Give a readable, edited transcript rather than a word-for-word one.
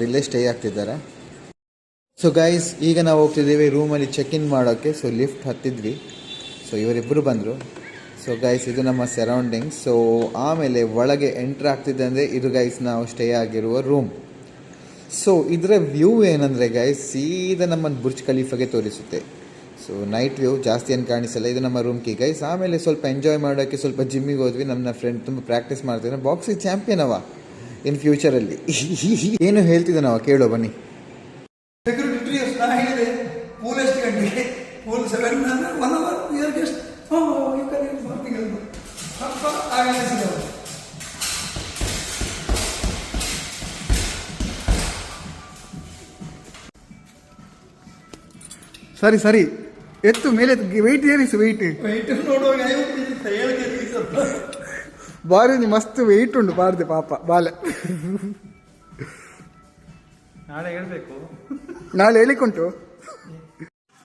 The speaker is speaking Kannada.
ಇಲ್ಲೇ ಸ್ಟೇ ಆಗ್ತಿದ್ದಾರೆ. ಸೊ ಗೈಸ್, ಈಗ ನಾವು ಹೋಗ್ತಿದ್ದೀವಿ ರೂಮಲ್ಲಿ ಚೆಕ್ ಇನ್ ಮಾಡೋಕ್ಕೆ. So lift ಹತ್ತಿದ್ವಿ. ಸೊ ಇವರಿಬ್ಬರು ಬಂದರು. ಸೊ ಗೈಸ್, ಇದು ನಮ್ಮ ಸರೌಂಡಿಂಗ್ಸ್. ಸೊ ಆಮೇಲೆ ಒಳಗೆ ಎಂಟ್ರ್ ಆಗ್ತಿದೆ ಅಂದರೆ ಇದು ಗೈಸ್ ನಾವು ಸ್ಟೇ ಆಗಿರುವ ರೂಮ್. ಸೊ ಇದರ ವ್ಯೂ ಏನಂದರೆ ಗೈಸ್, ಸೀದಾ ನಮ್ಮನ್ನು ಬುರ್ಜ್ ಖಲೀಫಾಗೆ ತೋರಿಸುತ್ತೆ. ಸೊ ನೈಟ್ ವ್ಯೂ ಜಾಸ್ತಿ ಏನು ಕಾಣಿಸಲ್ಲ. ಇದು ನಮ್ಮ ರೂಮ್ ಕೀ ಗೈಸ್. ಆಮೇಲೆ ಸ್ವಲ್ಪ ಎಂಜಾಯ್ ಮಾಡೋಕ್ಕೆ ಸ್ವಲ್ಪ ಜಿಮ್ಮಿಗೆ ಹೋದ್ವಿ. ನಮ್ಮ ಫ್ರೆಂಡ್ ತುಂಬ ಪ್ರಾಕ್ಟೀಸ್ ಮಾಡ್ತಿದ್ದಾನೆ. ಬಾಕ್ಸಿಂಗ್ ಚಾಂಪಿಯನ್ ಅವ ಇನ್ ಫ್ಯೂಚರಲ್ಲಿ. ಏನು ಹೇಳ್ತಿದ್ದಾನವ ಕೇಳೋ ಬನ್ನಿ. ಸರಿ ಸರಿ, ಎತ್ತು ಮೇಲೆ ವೆಯ್ಟ್ ಏರಿಸು. ವೆಯ್ಟ್ ನೋಡುವಾಗ ಬಾರಿ ಮಸ್ತ್ ವೆಯ್ಟ್ ಉಂಟು ಬಾರ್ದೆ ಪಾಪ ಬಾಲೆ. ನಾಳೆ ಹೇಳ್ಬೇಕು, ನಾಳೆ ಹೇಳಿಕುಂಟು.